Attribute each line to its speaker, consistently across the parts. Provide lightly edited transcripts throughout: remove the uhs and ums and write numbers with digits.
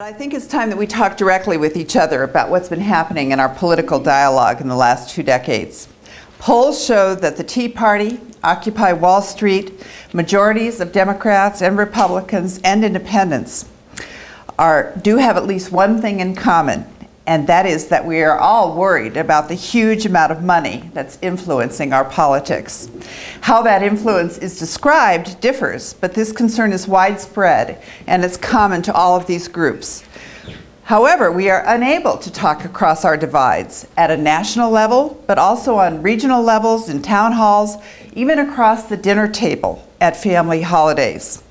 Speaker 1: I think it's time that we talk directly with each other about what's been happening in our political dialogue in the last 2 decades. Polls show that the Tea Party, Occupy Wall Street, majorities of Democrats and Republicans and independents do have at least one thing in common, and that is that we are all worried about the huge amount of money that's influencing our politics. How that influence is described differs, but this concern is widespread and it's common to all of these groups. However, we are unable to talk across our divides at a national level, but also on regional levels, in town halls, even across the dinner table at family holidays.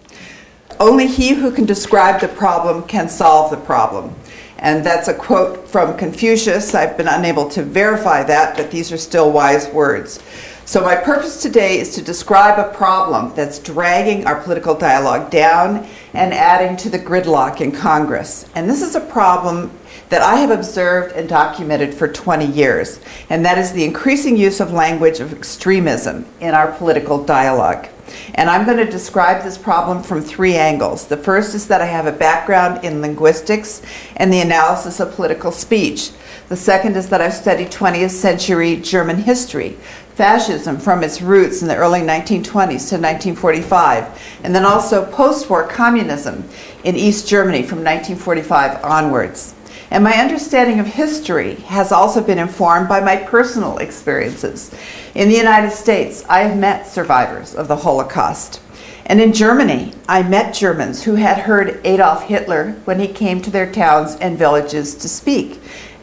Speaker 1: Only he who can describe the problem can solve the problem. And that's a quote from Confucius. I've been unable to verify that, but these are still wise words. So my purpose today is to describe a problem that's dragging our political dialogue down and adding to the gridlock in Congress. And this is a problem that I have observed and documented for 20 years, and that is the increasing use of language of extremism in our political dialogue. And I'm going to describe this problem from 3 angles. The first is that I have a background in linguistics and the analysis of political speech. The second is that I've studied 20th century German history, fascism from its roots in the early 1920s to 1945, and then also post-war communism in East Germany from 1945 onwards. And my understanding of history has also been informed by my personal experiences. In the United States, I have met survivors of the Holocaust. And in Germany, I met Germans who had heard Adolf Hitler when he came to their towns and villages to speak,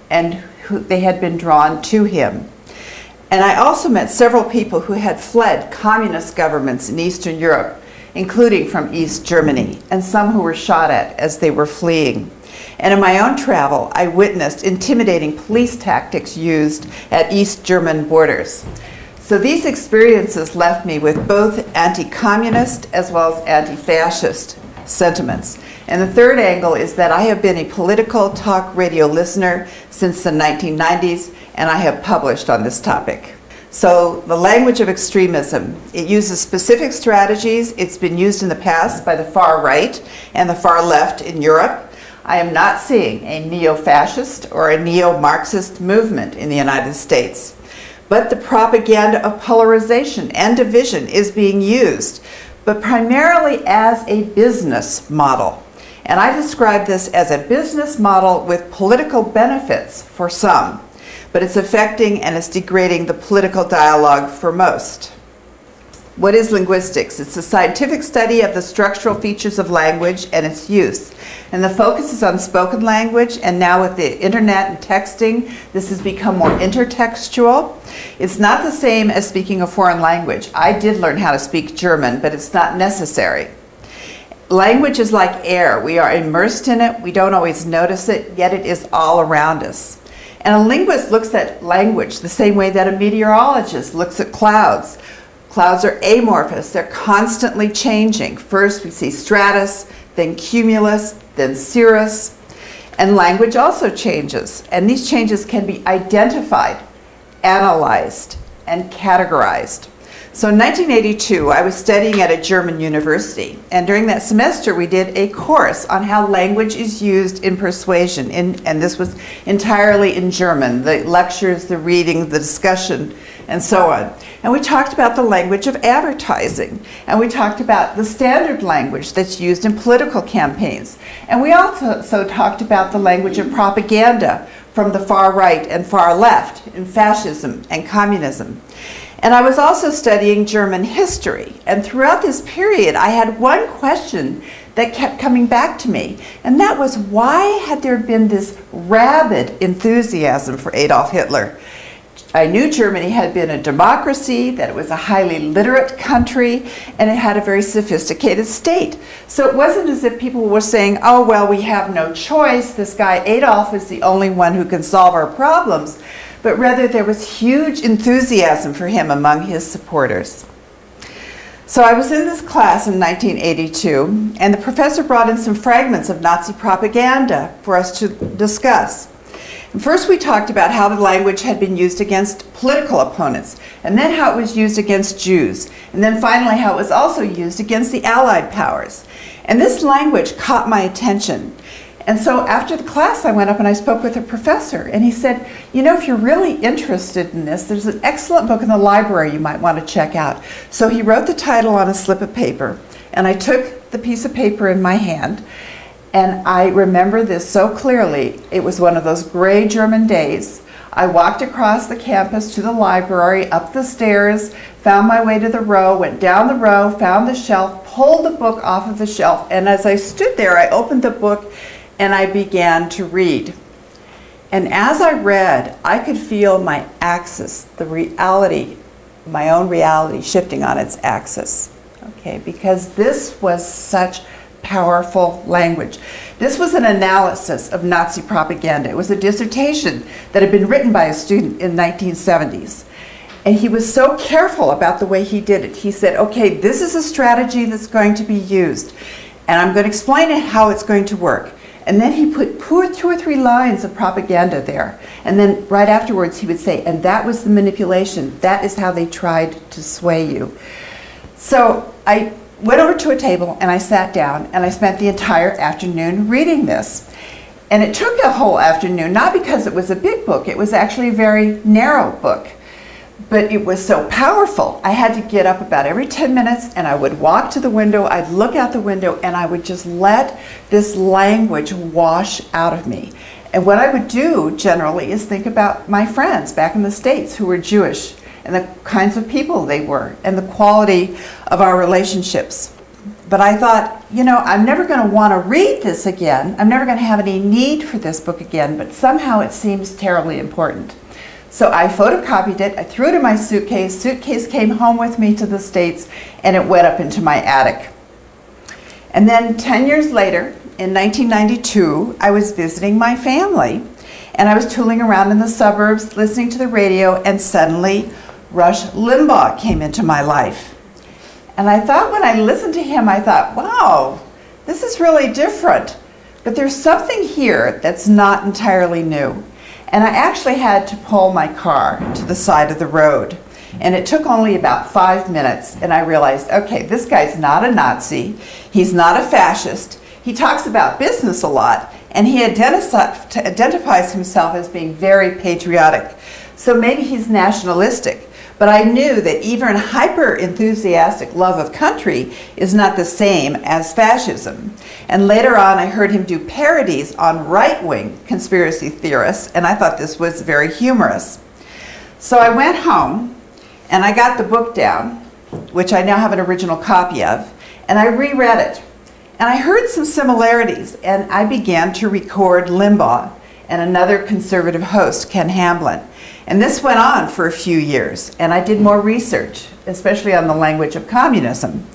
Speaker 1: and they had been drawn to him. And I also met several people who had fled communist governments in Eastern Europe, including from East Germany, and some who were shot at as they were fleeing. And in my own travel, I witnessed intimidating police tactics used at East German borders. So these experiences left me with both anti-communist as well as anti-fascist sentiments. And the third angle is that I have been a political talk radio listener since the 1990s, and I have published on this topic. So the language of extremism, it uses specific strategies. It's been used in the past by the far right and the far left in Europe. I am not seeing a neo-fascist or a neo-Marxist movement in the United States. But the propaganda of polarization and division is being used, but primarily as a business model. And I describe this as a business model with political benefits for some, but it's affecting and it's degrading the political dialogue for most. What is linguistics? It's a scientific study of the structural features of language and its use. And the focus is on spoken language, and now with the internet and texting, this has become more intertextual. It's not the same as speaking a foreign language. I did learn how to speak German, but it's not necessary. Language is like air. We are immersed in it. We don't always notice it, yet it is all around us. And a linguist looks at language the same way that a meteorologist looks at clouds. Clouds are amorphous. They're constantly changing. First we see stratus, then cumulus, then cirrus. And language also changes. And these changes can be identified, analyzed, and categorized. So in 1982, I was studying at a German university. And during that semester, we did a course on how language is used in persuasion. And this was entirely in German, the lectures, the reading, the discussion, and so on. And we talked about the language of advertising. And we talked about the standard language that's used in political campaigns. And we also talked about the language of propaganda from the far right and far left in fascism and communism. And I was also studying German history. And throughout this period, I had one question that kept coming back to me. And that was, why had there been this rabid enthusiasm for Adolf Hitler? I knew Germany had been a democracy, that it was a highly literate country, and it had a very sophisticated state. So it wasn't as if people were saying, oh, well, we have no choice. This guy Adolf is the only one who can solve our problems. But rather there was huge enthusiasm for him among his supporters. So I was in this class in 1982, and the professor brought in some fragments of Nazi propaganda for us to discuss. And first we talked about how the language had been used against political opponents, and then how it was used against Jews, and then finally how it was also used against the Allied powers. And this language caught my attention. And so after the class, I went up and I spoke with a professor, and he said, you know, if you're really interested in this, there's an excellent book in the library you might want to check out. So he wrote the title on a slip of paper, and I took the piece of paper in my hand, and I remember this so clearly. It was one of those gray German days. I walked across the campus to the library, up the stairs, found my way to the row, went down the row, found the shelf, pulled the book off of the shelf, and as I stood there, I opened the book and I began to read. And as I read, I could feel my axis, the reality, my own reality shifting on its axis. Okay, because this was such powerful language. This was an analysis of Nazi propaganda. It was a dissertation that had been written by a student in the 1970s. And he was so careful about the way he did it. He said, okay, this is a strategy that's going to be used, and I'm going to explain it how it's going to work. And then he put 2 or 3 lines of propaganda there. And then right afterwards he would say, and that was the manipulation. That is how they tried to sway you. So I went over to a table and I sat down and I spent the entire afternoon reading this. And it took a whole afternoon, not because it was a big book. It was actually a very narrow book. But it was so powerful. I had to get up about every 10 minutes and I would walk to the window, I'd look out the window, and I would just let this language wash out of me. And what I would do generally is think about my friends back in the States who were Jewish and the kinds of people they were and the quality of our relationships. But I thought, you know, I'm never going to want to read this again. I'm never going to have any need for this book again, but somehow it seems terribly important. So I photocopied it, I threw it in my suitcase. Suitcase came home with me to the States, and it went up into my attic. And then 10 years later, in 1992, I was visiting my family, and I was tooling around in the suburbs, listening to the radio, and suddenly Rush Limbaugh came into my life. And I thought, when I listened to him, I thought, wow, this is really different. But there's something here that's not entirely new. And I actually had to pull my car to the side of the road. And it took only about 5 minutes, and I realized, okay, this guy's not a Nazi, he's not a fascist, he talks about business a lot, and he identifies himself as being very patriotic. So maybe he's nationalistic. But I knew that even hyper-enthusiastic love of country is not the same as fascism. And later on, I heard him do parodies on right-wing conspiracy theorists, and I thought this was very humorous. So I went home, and I got the book down, which I now have an original copy of, and I reread it. And I heard some similarities, and I began to record Limbaugh and another conservative host, Ken Hamblin. And this went on for a few years, and I did more research, especially on the language of communism.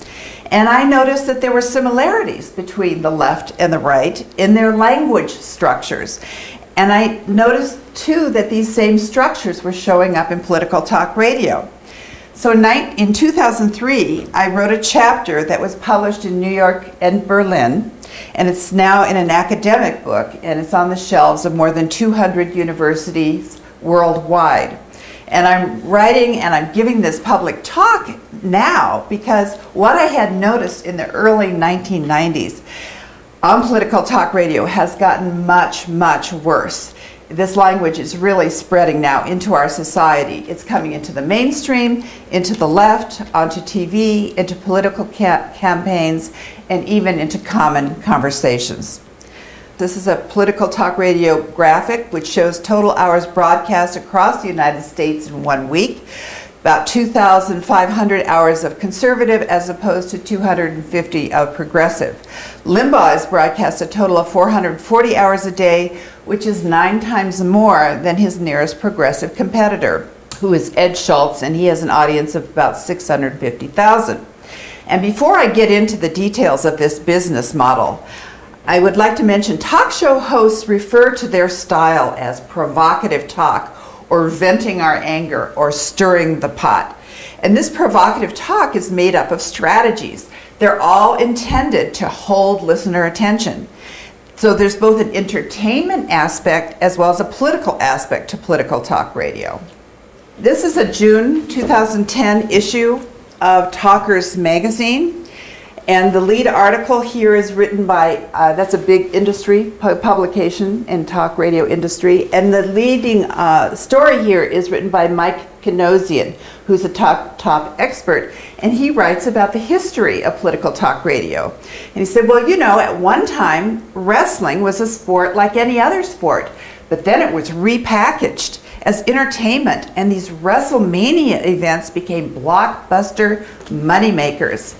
Speaker 1: And I noticed that there were similarities between the left and the right in their language structures. And I noticed, too, that these same structures were showing up in political talk radio. So in 2003, I wrote a chapter that was published in New York and Berlin, and it's now in an academic book, and it's on the shelves of more than 200 universities worldwide. And I'm writing and I'm giving this public talk now because what I had noticed in the early 1990s on political talk radio has gotten much, much worse. This language is really spreading now into our society. It's coming into the mainstream, into the left, onto TV, into political campaigns, and even into common conversations. This is a political talk radio graphic which shows total hours broadcast across the United States in 1 week. About 2,500 hours of conservative as opposed to 250 of progressive. Limbaugh is broadcast a total of 440 hours a day, which is 9 times more than his nearest progressive competitor, who is Ed Schultz, and he has an audience of about 650,000. And before I get into the details of this business model, I would like to mention talk show hosts refer to their style as provocative talk, or venting our anger, or stirring the pot. And this provocative talk is made up of strategies. They're all intended to hold listener attention. So there's both an entertainment aspect as well as a political aspect to political talk radio. This is a June 2010 issue of Talkers magazine. And the lead article here is written by, that's a big industry publication in talk radio industry, and the leading story here is written by Mike Kanosian, who's a top expert, and he writes about the history of political talk radio. And he said, well, you know, at one time, wrestling was a sport like any other sport, but then it was repackaged as entertainment, and these WrestleMania events became blockbuster moneymakers.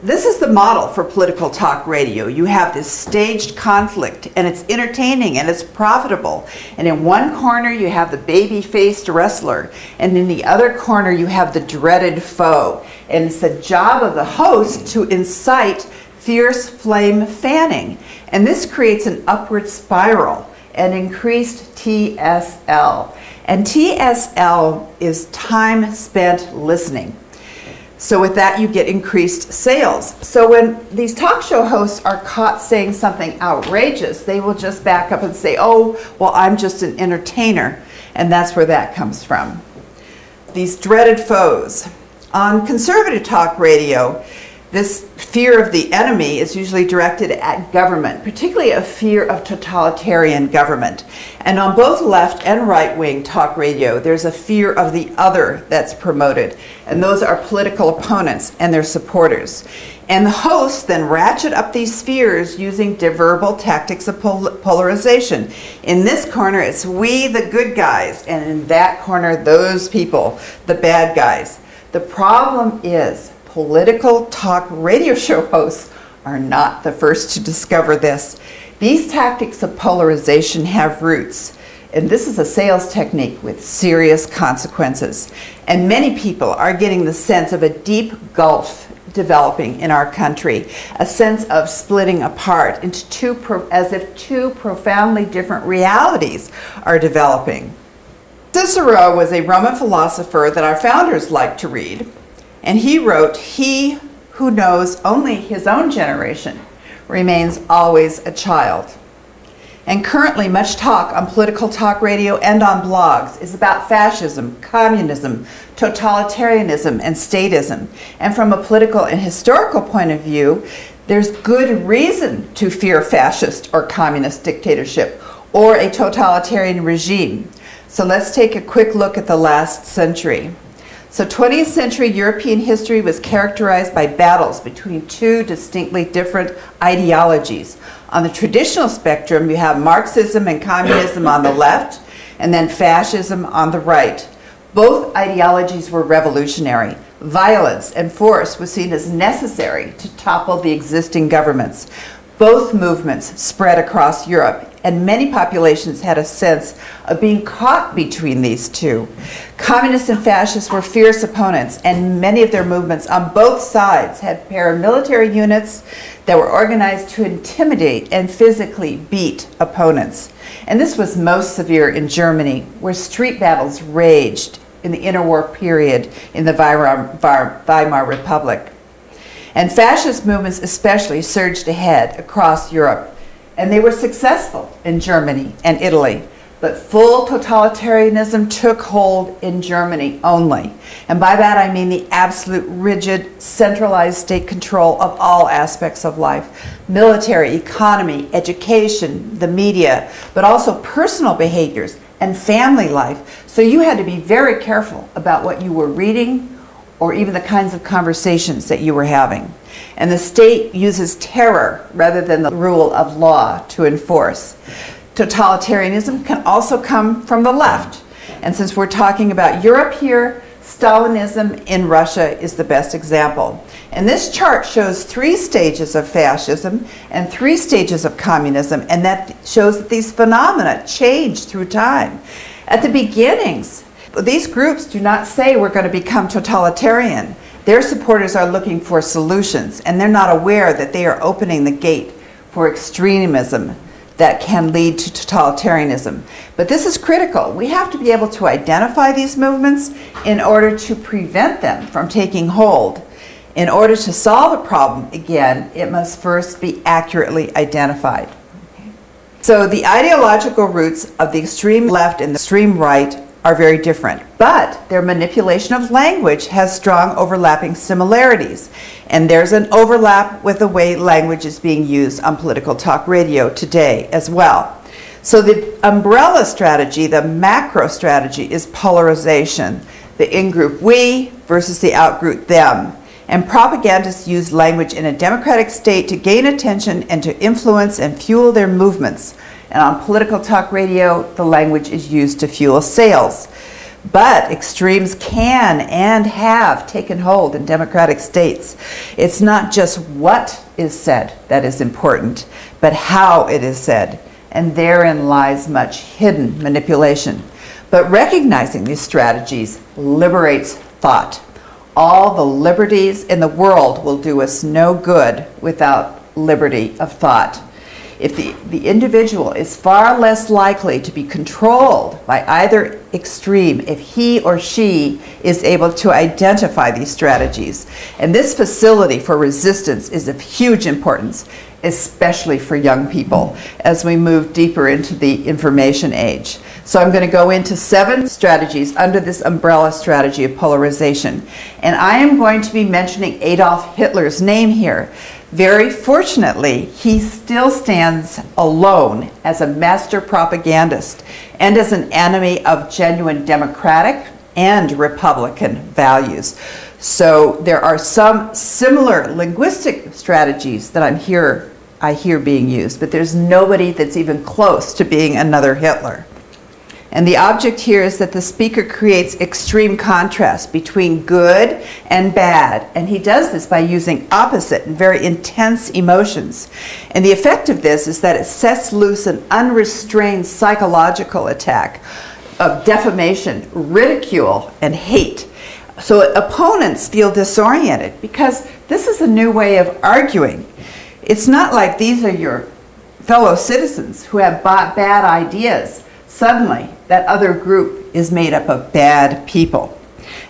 Speaker 1: This is the model for political talk radio. You have this staged conflict, and it's entertaining and it's profitable. And in one corner you have the baby-faced wrestler, and in the other corner you have the dreaded foe. And it's the job of the host to incite fierce flame fanning. And this creates an upward spiral and increased TSL. And TSL is time spent listening. So with that, you get increased sales. So when these talk show hosts are caught saying something outrageous, they will just back up and say, oh, well, I'm just an entertainer. And that's where that comes from. These dreaded foes. On conservative talk radio, this fear of the enemy is usually directed at government, particularly a fear of totalitarian government. And on both left and right-wing talk radio, there's a fear of the other that's promoted. And those are political opponents and their supporters. And the hosts then ratchet up these fears using verbal tactics of polarization. In this corner, it's we, the good guys, and in that corner, those people, the bad guys. The problem is, political talk radio show hosts are not the first to discover this. These tactics of polarization have roots, and this is a sales technique with serious consequences. And many people are getting the sense of a deep gulf developing in our country, a sense of splitting apart into as if two profoundly different realities are developing. Cicero was a Roman philosopher that our founders liked to read. And he wrote, he who knows only his own generation remains always a child. And currently much talk on political talk radio and on blogs is about fascism, communism, totalitarianism, and statism. And from a political and historical point of view, there's good reason to fear fascist or communist dictatorship or a totalitarian regime. So let's take a quick look at the last century. So 20th century European history was characterized by battles between two distinctly different ideologies. On the traditional spectrum, you have Marxism and communism on the left, and then fascism on the right. Both ideologies were revolutionary. Violence and force was seen as necessary to topple the existing governments. Both movements spread across Europe, and many populations had a sense of being caught between these two. Communists and fascists were fierce opponents, and many of their movements on both sides had paramilitary units that were organized to intimidate and physically beat opponents. And this was most severe in Germany, where street battles raged in the interwar period in the Weimar Republic. And fascist movements especially surged ahead across Europe, and they were successful in Germany and Italy. But full totalitarianism took hold in Germany only. And by that I mean the absolute rigid, centralized state control of all aspects of life. Military, economy, education, the media, but also personal behaviors and family life. So you had to be very careful about what you were reading or even the kinds of conversations that you were having. And the state uses terror rather than the rule of law to enforce. Totalitarianism can also come from the left. And since we're talking about Europe here, Stalinism in Russia is the best example. And this chart shows 3 stages of fascism and 3 stages of communism, and that shows that these phenomena change through time. At the beginnings, these groups do not say we're going to become totalitarian. Their supporters are looking for solutions, and they're not aware that they are opening the gate for extremism that can lead to totalitarianism. But this is critical. We have to be able to identify these movements in order to prevent them from taking hold. In order to solve a problem, again, it must first be accurately identified. So the ideological roots of the extreme left and the extreme right are very different, but their manipulation of language has strong overlapping similarities. And there's an overlap with the way language is being used on political talk radio today as well. So the umbrella strategy, the macro strategy, is polarization. The in-group we versus the out-group them. And propagandists use language in a democratic state to gain attention and to influence and fuel their movements. And on political talk radio, the language is used to fuel sales. But extremes can and have taken hold in democratic states. It's not just what is said that is important, but how it is said. And therein lies much hidden manipulation. But recognizing these strategies liberates thought. All the liberties in the world will do us no good without liberty of thought. If the individual is far less likely to be controlled by either extreme if he or she is able to identify these strategies. And this facility for resistance is of huge importance, especially for young people as we move deeper into the information age. So I'm going to go into 7 strategies under this umbrella strategy of polarization. And I am going to be mentioning Adolf Hitler's name here. Very fortunately, he still stands alone as a master propagandist and as an enemy of genuine democratic and Republican values. So there are some similar linguistic strategies that I hear being used, but there's nobody that's even close to being another Hitler. And the object here is that the speaker creates extreme contrast between good and bad. And he does this by using opposite and very intense emotions. And the effect of this is that it sets loose an unrestrained psychological attack of defamation, ridicule, and hate. So opponents feel disoriented because this is a new way of arguing. It's not like these are your fellow citizens who have bad ideas. Suddenly, that other group is made up of bad people.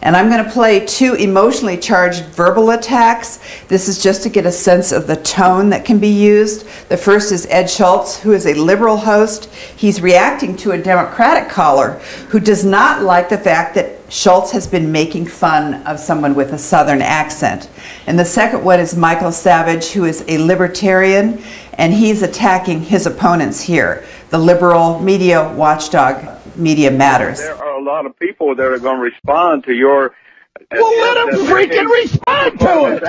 Speaker 1: And I'm going to play 2 emotionally charged verbal attacks. This is just to get a sense of the tone that can be used. The first is Ed Schultz, who is a liberal host. He's reacting to a Democratic caller who does not like the fact that Schultz has been making fun of someone with a Southern accent. And the second one is Michael Savage, who is a libertarian, and he's attacking his opponents here, the liberal media watchdog Media Matters.
Speaker 2: There are a lot of people that are going to respond to your...
Speaker 3: Well, let them freaking respond to it.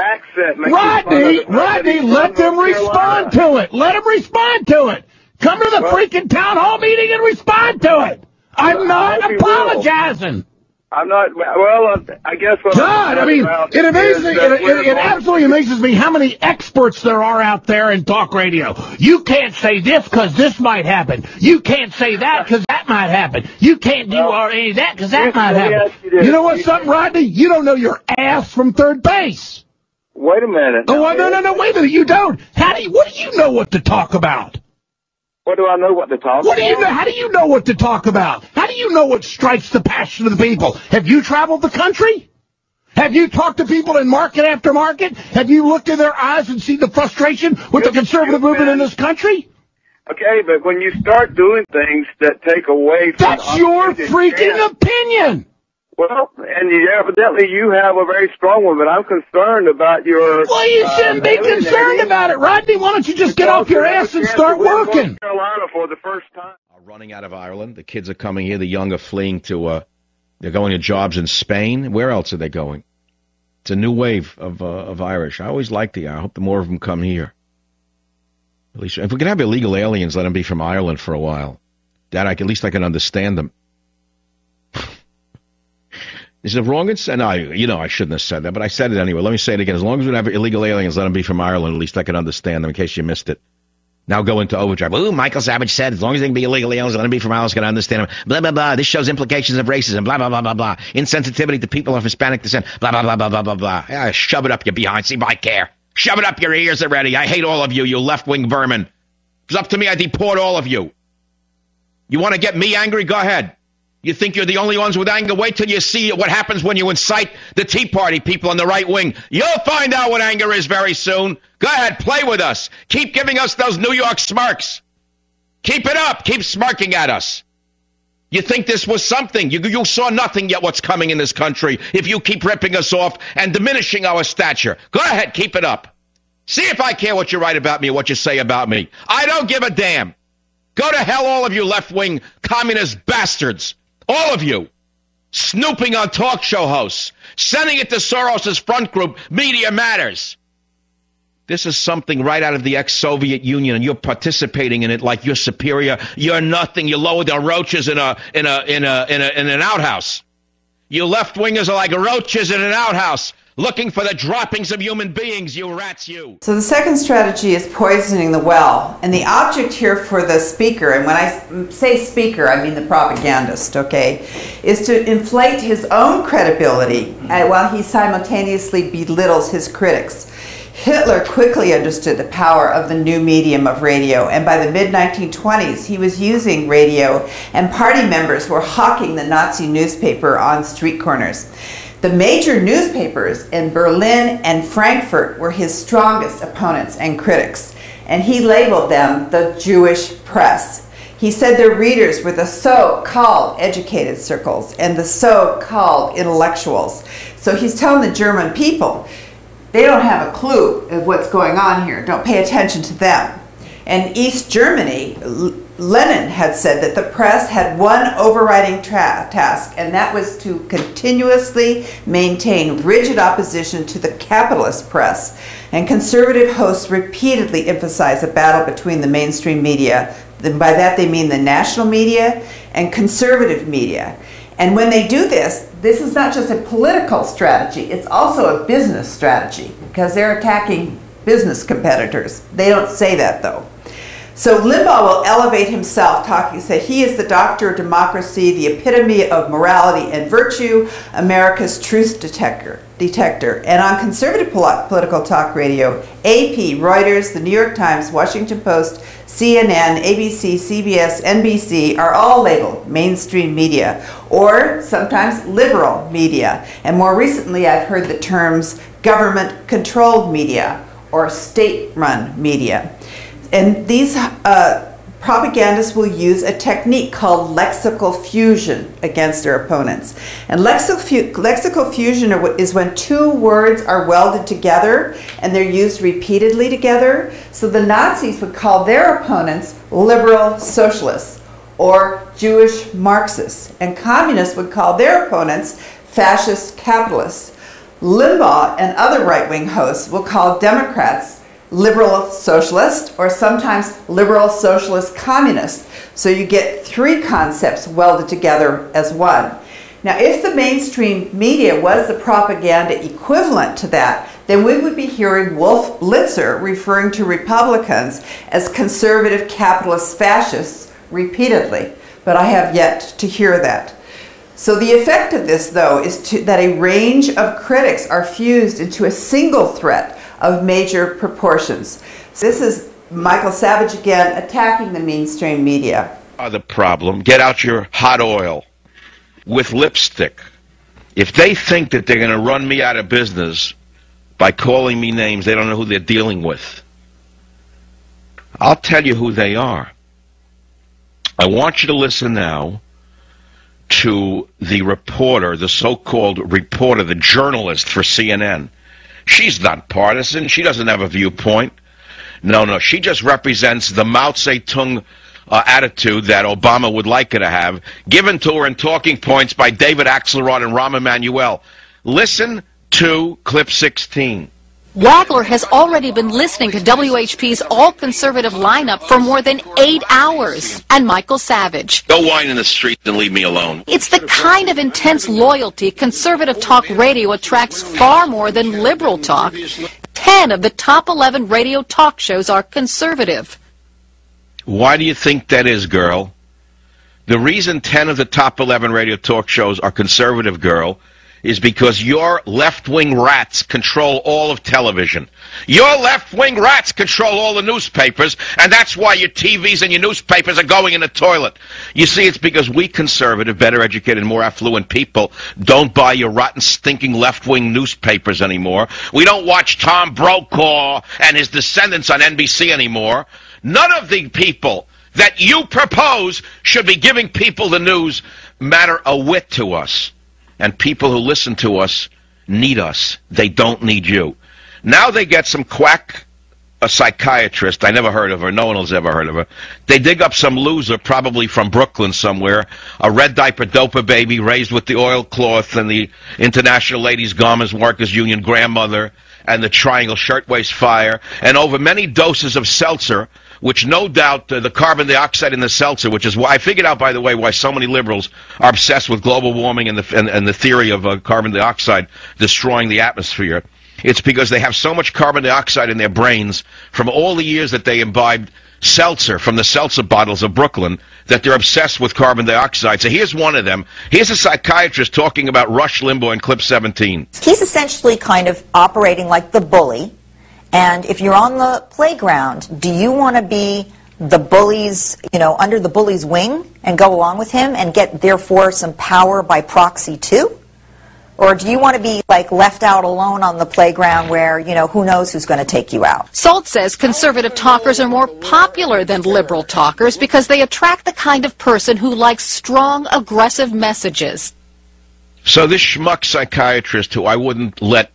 Speaker 3: Rodney, let them respond to it. Let them respond to it. Come to the freaking town hall meeting and respond to it. I'm not apologizing.
Speaker 2: I'm not, well, I guess what
Speaker 3: God, I mean, it absolutely amazes me how many experts there are out there in talk radio. You can't say this because this might happen. You can't say that because that might happen. You can't do any of that because that might happen. You know what, something, Rodney? You don't know your ass from third base.
Speaker 2: Wait a minute.
Speaker 3: Oh, no, wait a minute. You don't. What do you know what to talk about?
Speaker 2: What do I know what to talk about?
Speaker 3: How do you know what to talk about? How do you know what strikes the passion of the people? Have you traveled the country? Have you talked to people in market after market? Have you looked in their eyes and seen the frustration with the conservative movement in this country?
Speaker 2: Okay, but when you start doing things that take away from...
Speaker 3: That's your freaking opinion!
Speaker 2: Well, and evidently you have a very strong one, but I'm concerned about your...
Speaker 3: Well, you shouldn't be concerned about it, Rodney. Why don't you just get off your ass and start working?
Speaker 2: Carolina for the first time.
Speaker 4: Running out of Ireland. The kids are coming here. The young are fleeing to... they're going to jobs in Spain. Where else are they going? It's a new wave of Irish. I always liked the Irish. I hope the more of them come here. At least, if we can have illegal aliens, let them be from Ireland for a while. At least I can understand them. Is it wrong? I shouldn't have said that, but I said it anyway. Let me say it again. As long as we have illegal aliens, let them be from Ireland. At least I can understand them in case you missed it. Now go into overdrive. Ooh, Michael Savage said, as long as they can be illegal aliens, let them be from Ireland, I can understand them. Blah, blah, blah. This shows implications of racism. Blah, blah, blah, blah, blah. Insensitivity to people of Hispanic descent. Blah, blah, blah, blah, blah, blah, blah. Yeah, shove it up your behind. See if I care. Shove it up your ears already. I hate all of you, you left-wing vermin. If it's up to me, I'd deport all of you. You want to get me angry? Go ahead. You think you're the only ones with anger? Wait till you see what happens when you incite the Tea Party people on the right wing. You'll find out what anger is very soon. Go ahead, play with us. Keep giving us those New York smirks. Keep it up. Keep smirking at us. You think this was something. You saw nothing yet what's coming in this country if you keep ripping us off and diminishing our stature. Go ahead, keep it up. See if I care what you write about me or what you say about me. I don't give a damn. Go to hell, all of you left-wing communist bastards. All of you. Snooping on talk show hosts. Sending it to Soros's front group, Media Matters. This is something right out of the ex-Soviet Union, and you're participating in it like you're superior. You're nothing. You're lower than roaches in an outhouse. You left-wingers are like roaches in an outhouse, looking for the droppings of human beings, you rats, you.
Speaker 1: So the second strategy is poisoning the well. And the object here for the speaker, and when I say speaker, I mean the propagandist, okay, is to inflate his own credibility while he simultaneously belittles his critics. Hitler quickly understood the power of the new medium of radio, and by the mid-1920s he was using radio, and party members were hawking the Nazi newspaper on street corners. The major newspapers in Berlin and Frankfurt were his strongest opponents and critics, and he labeled them the Jewish press. He said their readers were the so-called educated circles and the so-called intellectuals. So he's telling the German people, they don't have a clue of what's going on here. Don't pay attention to them. And East Germany, Lenin had said that the press had one overriding task, and that was to continuously maintain rigid opposition to the capitalist press. And conservative hosts repeatedly emphasize a battle between the mainstream media. And by that they mean the national media and conservative media. And when they do this, this is not just a political strategy, it's also a business strategy, because they're attacking business competitors. They don't say that, though. So Limbaugh will elevate himself, say he is the doctor of democracy, the epitome of morality and virtue, America's truth detector. And on conservative political talk radio, AP, Reuters, the New York Times, Washington Post, CNN, ABC, CBS, NBC are all labeled mainstream media, or sometimes liberal media. And more recently, I've heard the terms government-controlled media or state-run media. And these propagandists will use a technique called lexical fusion against their opponents. And lexical fusion is when two words are welded together and they're used repeatedly together. So the Nazis would call their opponents liberal socialists or Jewish Marxists, and communists would call their opponents fascist capitalists. Limbaugh and other right-wing hosts will call Democrats liberal socialist, or sometimes liberal socialist communist. So you get three concepts welded together as one. Now, if the mainstream media was the propaganda equivalent to that, then we would be hearing Wolf Blitzer referring to Republicans as conservative capitalist fascists repeatedly. But I have yet to hear that. So the effect of this, though, is that a range of critics are fused into a single threat of major proportions. So this is Michael Savage again attacking the mainstream media.
Speaker 4: The problem, get out your hot oil with lipstick. If they think that they're going to run me out of business by calling me names, they don't know who they're dealing with. I'll tell you who they are. I want you to listen now to the reporter, the so-called reporter, the journalist for CNN. She's not partisan. She doesn't have a viewpoint. No, she just represents the Mao Zedong attitude that Obama would like her to have, given to her in talking points by David Axelrod and Rahm Emanuel. Listen to clip 16.
Speaker 5: Wagler has already been listening to WHP's all-conservative lineup for more than 8 hours. And Michael Savage.
Speaker 4: Go whine in the street and leave me alone.
Speaker 5: It's the kind of intense loyalty conservative talk radio attracts far more than liberal talk. 10 of the top 11 radio talk shows are conservative.
Speaker 4: Why do you think that is, girl? The reason 10 of the top 11 radio talk shows are conservative, girl, is because your left-wing rats control all of television. Your left-wing rats control all the newspapers, and that's why your TVs and your newspapers are going in the toilet. You see, it's because we conservative, better educated, more affluent people don't buy your rotten, stinking left-wing newspapers anymore. We don't watch Tom Brokaw and his descendants on NBC anymore. None of the people that you propose should be giving people the news matter a whit to us. And people who listen to us need us. They don't need you. Now they get some quack, a psychiatrist. I never heard of her. No one has ever heard of her. They dig up some loser, probably from Brooklyn somewhere, a red diaper doper baby raised with the oilcloth and the International Ladies Garments Workers Union grandmother and the Triangle Shirtwaist Fire, and over many doses of seltzer, which no doubt the carbon dioxide in the seltzer, which is why I figured out, by the way, why so many liberals are obsessed with global warming and the theory of carbon dioxide destroying the atmosphere. It's because they have so much carbon dioxide in their brains from all the years that they imbibed seltzer from the seltzer bottles of Brooklyn that they're obsessed with carbon dioxide. So here's one of them. Here's a psychiatrist talking about Rush Limbaugh in clip 17.
Speaker 6: He's essentially kind of operating like the bully. And if you're on the playground, do you want to be the bully's, under the bully's wing and go along with him and get, therefore, some power by proxy too? Or do you want to be, left out alone on the playground where, who knows who's going to take you out?
Speaker 5: Salt says conservative talkers are more popular than liberal talkers because they attract the kind of person who likes strong, aggressive messages.
Speaker 4: So this schmuck psychiatrist, who I wouldn't let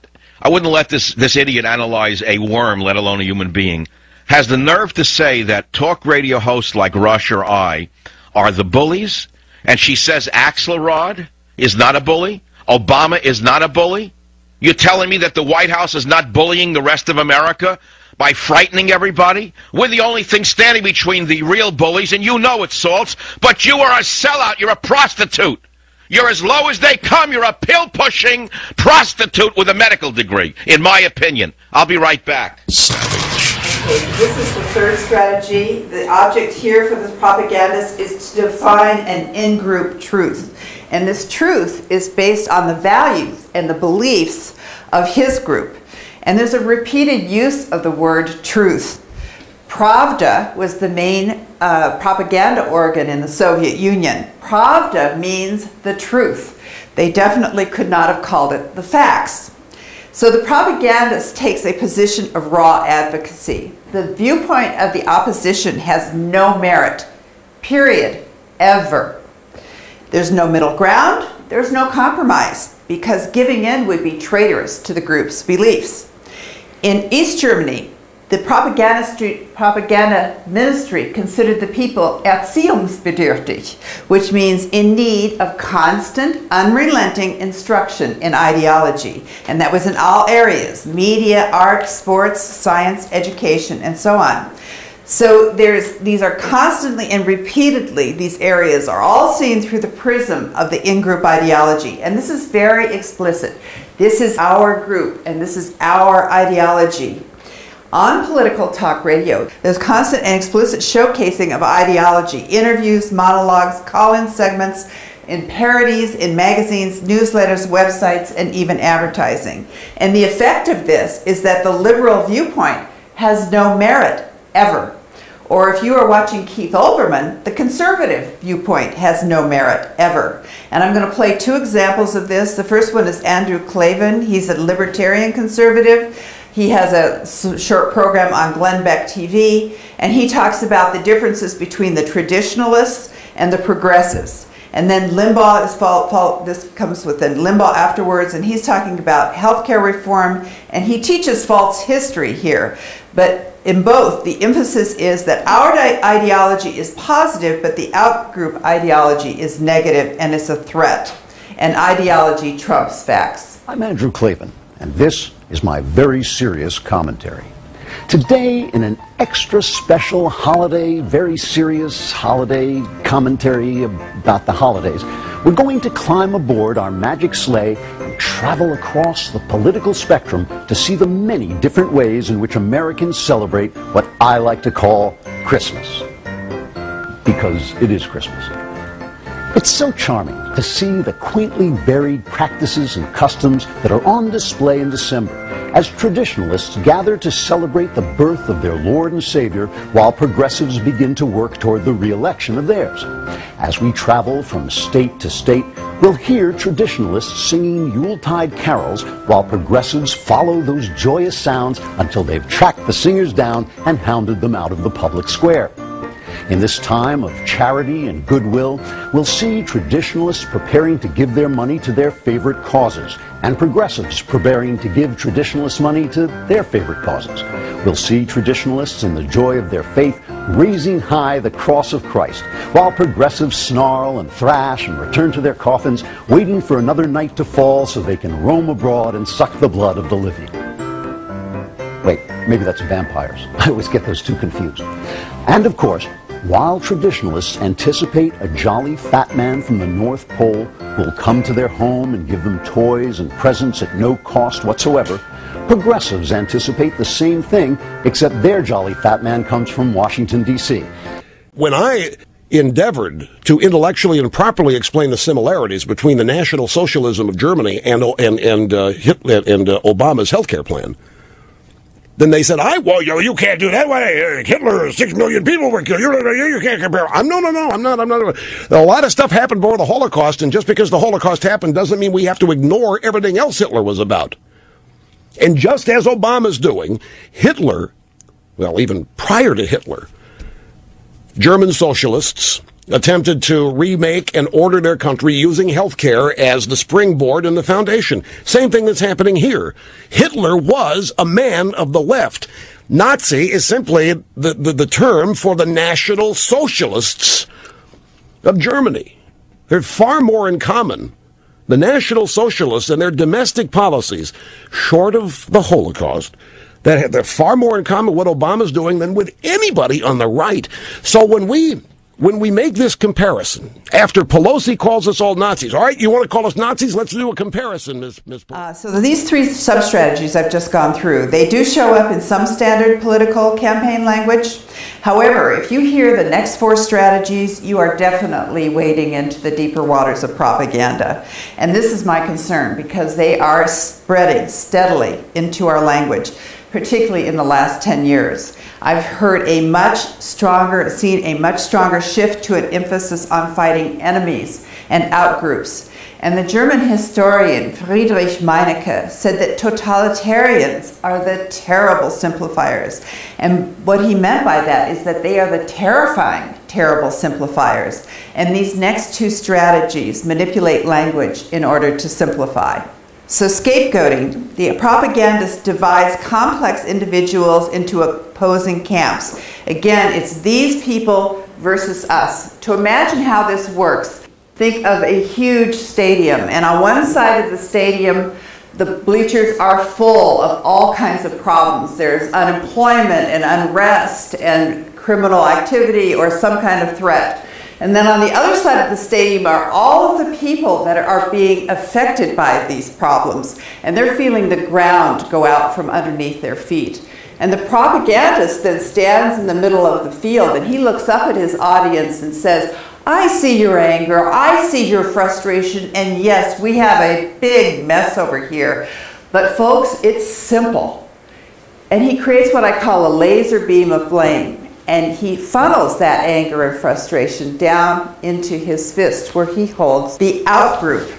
Speaker 4: this idiot analyze a worm, let alone a human being, has the nerve to say that talk radio hosts like Rush or I are the bullies, and she says Axelrod is not a bully? Obama is not a bully? You're telling me that the White House is not bullying the rest of America by frightening everybody? We're the only thing standing between the real bullies, and you know it, Salts, but you are a sellout. You're a prostitute. You're as low as they come. You're a pill-pushing prostitute with a medical degree, in my opinion. I'll be right back.
Speaker 1: This is the third strategy. The object here for the propagandist is to define an in-group truth. And this truth is based on the values and the beliefs of his group. And there's a repeated use of the word truth. Pravda was the main propaganda organ in the Soviet Union. Pravda means the truth. They definitely could not have called it the facts. So the propagandist takes a position of raw advocacy. The viewpoint of the opposition has no merit, period, ever. There's no middle ground, there's no compromise, because giving in would be traitorous to the group's beliefs. In East Germany, the propaganda ministry considered the people erziehungsbedürftig, which means in need of constant, unrelenting instruction in ideology. And that was in all areas: media, art, sports, science, education, and so on. So these are constantly and repeatedly, these areas are all seen through the prism of the in-group ideology. And this is very explicit. This is our group, and this is our ideology. On political talk radio, there's constant and explicit showcasing of ideology, interviews, monologues, call-in segments, in parodies, in magazines, newsletters, websites, and even advertising. And the effect of this is that the liberal viewpoint has no merit, ever. Or if you are watching Keith Olbermann, the conservative viewpoint has no merit, ever. And I'm going to play two examples of this. The first one is Andrew Klavan. He's a libertarian conservative. He has a short program on Glenn Beck TV, and he talks about the differences between the traditionalists and the progressives. And then Limbaugh is this comes within Limbaugh afterwards, and he's talking about healthcare reform, and he teaches false history here. But in both, the emphasis is that our ideology is positive, but the out-group ideology is negative, and it's a threat. And ideology trumps facts.
Speaker 7: I'm Andrew Klavan, and this is my very serious commentary. Today, in an extra special holiday, very serious holiday commentary about the holidays, we're going to climb aboard our magic sleigh and travel across the political spectrum to see the many different ways in which Americans celebrate what I like to call Christmas. Because it is Christmas. It's so charming to see the quaintly varied practices and customs that are on display in December as traditionalists gather to celebrate the birth of their Lord and Savior while progressives begin to work toward the re-election of theirs. As we travel from state to state, we'll hear traditionalists singing Yuletide carols while progressives follow those joyous sounds until they've tracked the singers down and hounded them out of the public square. In this time of charity and goodwill, we'll see traditionalists preparing to give their money to their favorite causes, and progressives preparing to give traditionalists money to their favorite causes. We'll see traditionalists in the joy of their faith raising high the cross of Christ, while progressives snarl and thrash and return to their coffins, waiting for another night to fall so they can roam abroad and suck the blood of the living. Wait, maybe that's vampires. I always get those two confused. And of course, while traditionalists anticipate a jolly fat man from the North Pole who will come to their home and give them toys and presents at no cost whatsoever, progressives anticipate the same thing, except their jolly fat man comes from Washington, D.C.
Speaker 8: When I endeavored to intellectually and properly explain the similarities between the National Socialism of Germany and Hitler and Obama's healthcare plan, then they said, well, you can't do that way. Hitler, 6 million people were killed. You can't compare. I'm not. A lot of stuff happened before the Holocaust, and just because the Holocaust happened doesn't mean we have to ignore everything else Hitler was about. And just as Obama's doing, Hitler, well, even prior to Hitler, German socialists attempted to remake and order their country using health care as the springboard and the foundation. Same thing that's happening here. Hitler was a man of the left. Nazi is simply the term for the National Socialists of Germany. They're far more in common, the National Socialists and their domestic policies, short of the Holocaust, that they're far more in common with what Obama's doing than with anybody on the right. So when we make this comparison, after Pelosi calls us all Nazis, all right, you want to call us Nazis? Let's do a comparison, Ms. Pelosi.
Speaker 1: So these three sub-strategies I've just gone through, they do show up in some standard political campaign language. However, if you hear the next four strategies, you are definitely wading into the deeper waters of propaganda. And this is my concern, because they are spreading steadily into our language, particularly in the last 10 years. I've heard seen a much stronger shift to an emphasis on fighting enemies and outgroups. And the German historian Friedrich Meinecke said that totalitarians are the terrible simplifiers. And what he meant by that is that they are the terrifying, terrible simplifiers. And these next two strategies manipulate language in order to simplify. So scapegoating, the propagandist divides complex individuals into opposing camps. Again, it's these people versus us. To imagine how this works, think of a huge stadium, and on one side of the stadium, the bleachers are full of all kinds of problems. There's unemployment and unrest and criminal activity or some kind of threat. And then on the other side of the stadium are all of the people that are being affected by these problems. And they're feeling the ground go out from underneath their feet. And the propagandist then stands in the middle of the field, and he looks up at his audience and says, I see your anger, I see your frustration, and yes, we have a big mess over here. But folks, it's simple. And he creates what I call a laser beam of blame. And he funnels that anger and frustration down into his fist, where he holds the outgroup.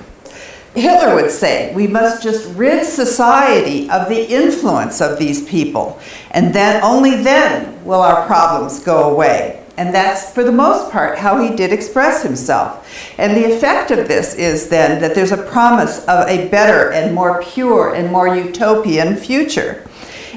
Speaker 1: Hitler would say, we must just rid society of the influence of these people, and then only then will our problems go away. And that's, for the most part, how he did express himself. And the effect of this is then that there's a promise of a better and more pure and more utopian future.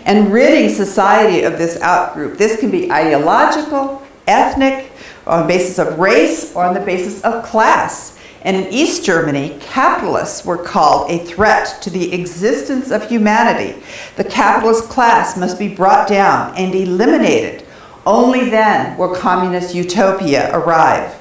Speaker 1: And ridding society of this outgroup, this can be ideological, ethnic, on the basis of race, or on the basis of class. And in East Germany, capitalists were called a threat to the existence of humanity. The capitalist class must be brought down and eliminated. Only then will communist utopia arrive.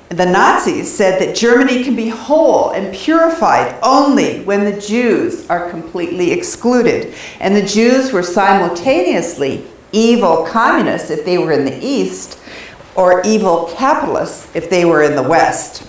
Speaker 1: The Nazis said that Germany can be whole and purified only when the Jews are completely excluded. And the Jews were simultaneously evil communists if they were in the East, or evil capitalists if they were in the West.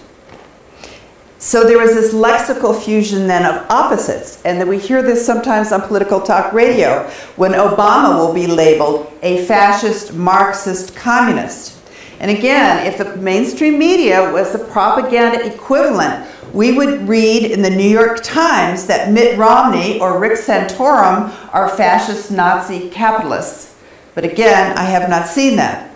Speaker 1: So there was this lexical fusion then of opposites, and then we hear this sometimes on political talk radio when Obama will be labeled a fascist, Marxist, communist. And again, if the mainstream media was the propaganda equivalent, we would read in the New York Times that Mitt Romney or Rick Santorum are fascist Nazi capitalists. But again, I have not seen that.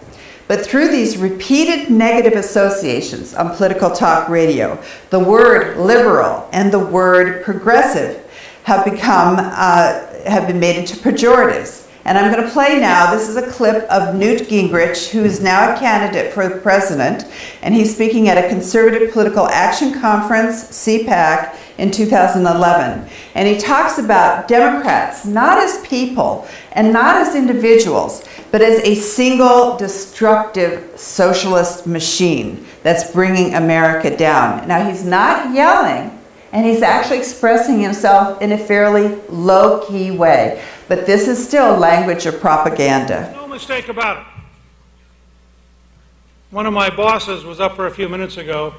Speaker 1: But through these repeated negative associations on political talk radio, the word liberal and the word progressive have been made into pejoratives. And I'm going to play now, this is a clip of Newt Gingrich, who is now a candidate for president, and he's speaking at a Conservative Political Action Conference, CPAC, in 2011. And he talks about Democrats, not as people and not as individuals, but as a single destructive socialist machine that's bringing America down. Now, he's not yelling, and he's actually expressing himself in a fairly low-key way. But this is still language of propaganda.
Speaker 9: No mistake about it. One of my bosses was up for a few minutes ago,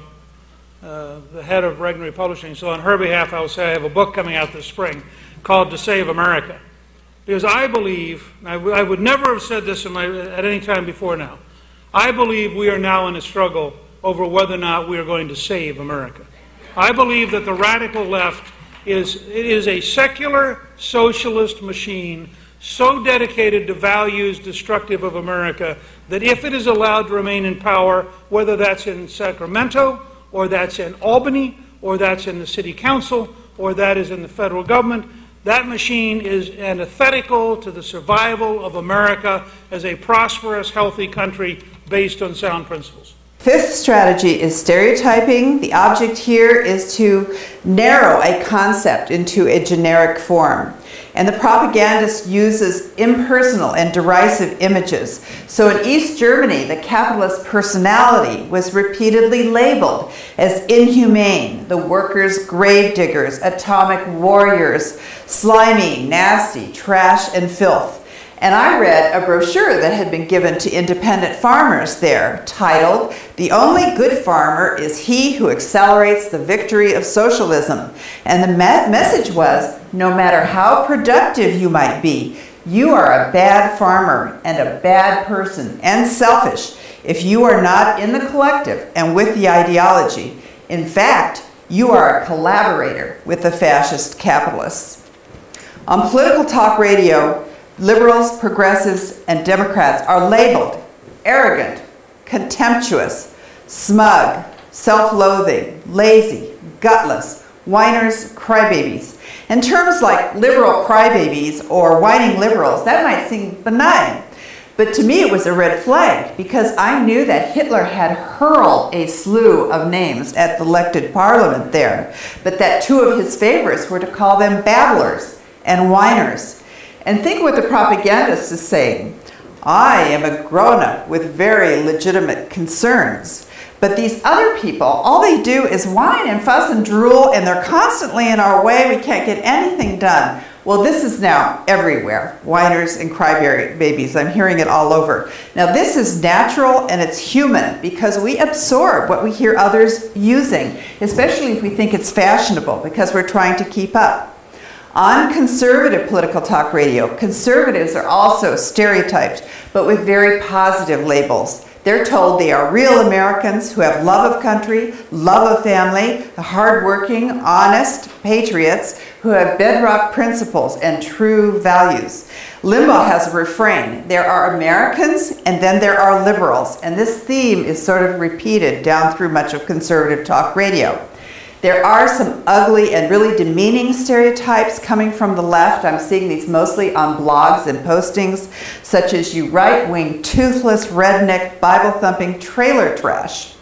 Speaker 9: the head of Regnery Publishing, so on her behalf I will say I have a book coming out this spring called To Save America. Because I believe, I would never have said this at any time before now, I believe we are now in a struggle over whether or not we are going to save America. I believe that the radical left is a secular socialist machine so dedicated to values destructive of America that if it is allowed to remain in power, whether that's in Sacramento, or that's in Albany, or that's in the city council, or that is in the federal government, that machine is antithetical to the survival of America as a prosperous, healthy country based on sound principles.
Speaker 1: Fifth strategy is stereotyping. The object here is to narrow a concept into a generic form. And the propagandist uses impersonal and derisive images. So in East Germany, the capitalist personality was repeatedly labeled as inhumane, the workers' gravediggers, atomic warriors, slimy, nasty, trash, and filth. And I read a brochure that had been given to independent farmers there, titled, "The Only Good Farmer is He Who Accelerates the Victory of Socialism." And the message was, no matter how productive you might be, you are a bad farmer and a bad person and selfish if you are not in the collective and with the ideology. In fact, you are a collaborator with the fascist capitalists. On political talk radio, liberals, progressives, and Democrats are labeled arrogant, contemptuous, smug, self-loathing, lazy, gutless, whiners, crybabies. And terms like liberal crybabies or whining liberals, that might seem benign. But to me it was a red flag, because I knew that Hitler had hurled a slew of names at the elected parliament there, but that two of his favorites were to call them babblers and whiners. And think what the propagandist is saying. I am a grown-up with very legitimate concerns. But these other people, all they do is whine and fuss and drool, and they're constantly in our way. We can't get anything done. Well, this is now everywhere. Whiners and crybabies. I'm hearing it all over. Now, this is natural and it's human, because we absorb what we hear others using, especially if we think it's fashionable, because we're trying to keep up. On conservative political talk radio, conservatives are also stereotyped, but with very positive labels. They're told they are real Americans who have love of country, love of family, hardworking, honest patriots who have bedrock principles and true values. Limbaugh has a refrain: there are Americans and then there are liberals. And this theme is sort of repeated down through much of conservative talk radio. There are some ugly and really demeaning stereotypes coming from the left. I'm seeing these mostly on blogs and postings, such as "you right-wing, toothless, redneck, Bible-thumping trailer trash,"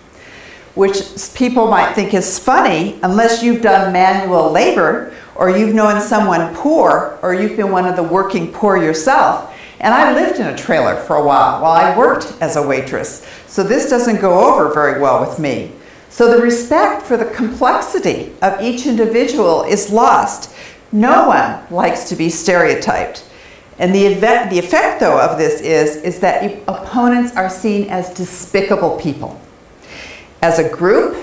Speaker 1: which people might think is funny unless you've done manual labor, or you've known someone poor, or you've been one of the working poor yourself. And I lived in a trailer for a while I worked as a waitress, so this doesn't go over very well with me. So the respect for the complexity of each individual is lost. No one likes to be stereotyped. And the effect, though, of this is that opponents are seen as despicable people, as a group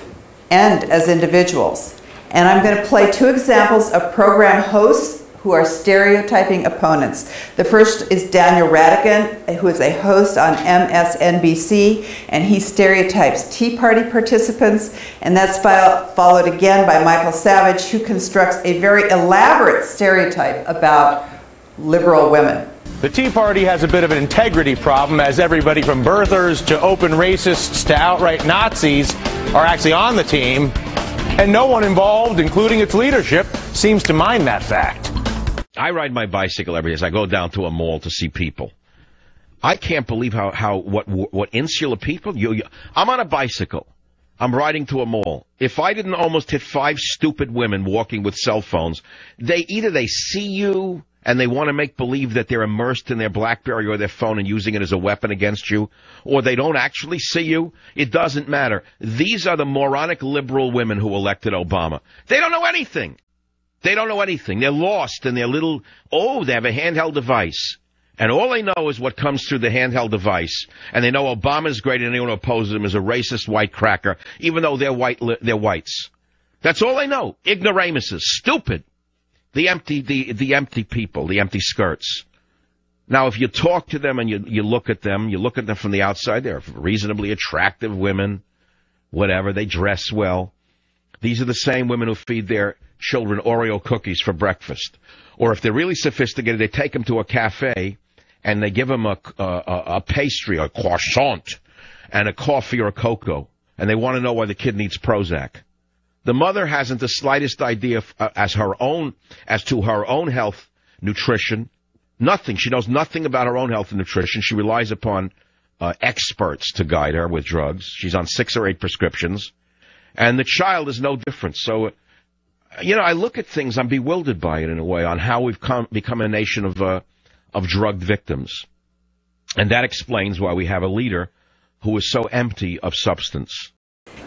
Speaker 1: and as individuals. And I'm going to play two examples of program hosts who are stereotyping opponents. The first is Daniel Radigan, who is a host on MSNBC, and he stereotypes Tea Party participants, and that's followed again by Michael Savage, who constructs a very elaborate stereotype about liberal women.
Speaker 10: The Tea Party has a bit of an integrity problem, as everybody from birthers to open racists to outright Nazis are actually on the team, and no one involved, including its leadership, seems to mind that fact.
Speaker 4: I ride my bicycle every day as I go down to a mall to see people. I can't believe what insular people. I'm on a bicycle. I'm riding to a mall. If I didn't almost hit 5 stupid women walking with cell phones, either they see you and they want to make believe that they're immersed in their BlackBerry or their phone and using it as a weapon against you, or they don't actually see you. It doesn't matter. These are the moronic liberal women who elected Obama. They don't know anything. They don't know anything. They're lost in their little, they have a handheld device. And all they know is what comes through the handheld device. And they know Obama's great and anyone who opposes him is a racist white cracker, even though they're whites. That's all they know. Ignoramuses. Stupid. The empty people, the empty skirts. Now, if you talk to them and you look at them from the outside, they're reasonably attractive women, whatever, they dress well. These are the same women who feed their children Oreo cookies for breakfast. Or if they're really sophisticated, they take them to a cafe and they give them a pastry, a croissant, and a coffee or a cocoa, and they want to know why the kid needs Prozac. The mother hasn't the slightest idea as to her own health, nutrition, nothing. She knows nothing about her own health and nutrition. She relies upon experts to guide her with drugs. She's on 6 or 8 prescriptions, and the child is no different. So, I look at things, I'm bewildered by it in a way, on how we've become a nation of drugged victims. And that explains why we have a leader who is so empty of substance.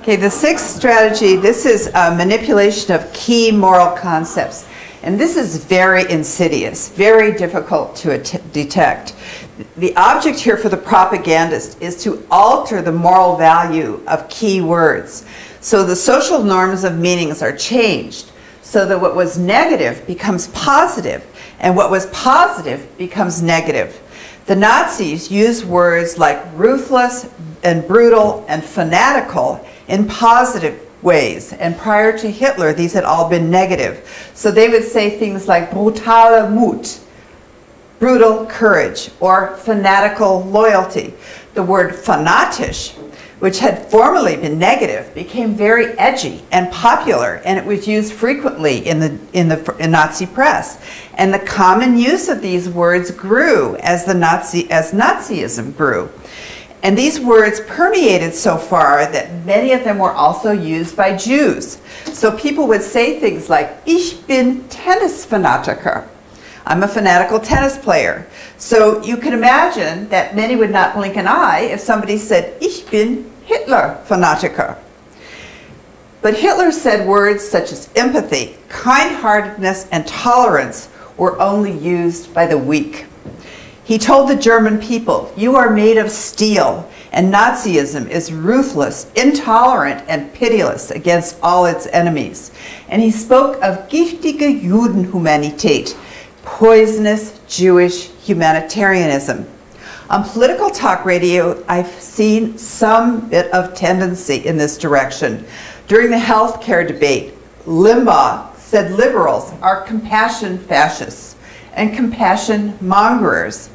Speaker 1: Okay, the 6th strategy, this is manipulation of key moral concepts. And this is very insidious, very difficult to detect. The object here for the propagandist is to alter the moral value of key words. So the social norms of meanings are changed so that what was negative becomes positive and what was positive becomes negative. The Nazis used words like ruthless and brutal and fanatical in positive ways, and prior to Hitler these had all been negative. So they would say things like brutale Mut, brutal courage, or fanatical loyalty. The word fanatisch, which had formerly been negative, became very edgy and popular, and it was used frequently in Nazi press. And the common use of these words grew as Nazism grew. And these words permeated so far that many of them were also used by Jews. So people would say things like, Ich bin Tennisfanatiker. I'm a fanatical tennis player. So you can imagine that many would not blink an eye if somebody said, Ich bin Hitler-Fanatiker. But Hitler said words such as empathy, kind-heartedness, and tolerance were only used by the weak. He told the German people, you are made of steel, and Nazism is ruthless, intolerant, and pitiless against all its enemies. And he spoke of giftige Judenhumanität, poisonous Jewish humanitarianism. On political talk radio, I've seen some bit of tendency in this direction. During the health care debate, Limbaugh said liberals are compassion fascists and compassion mongerers.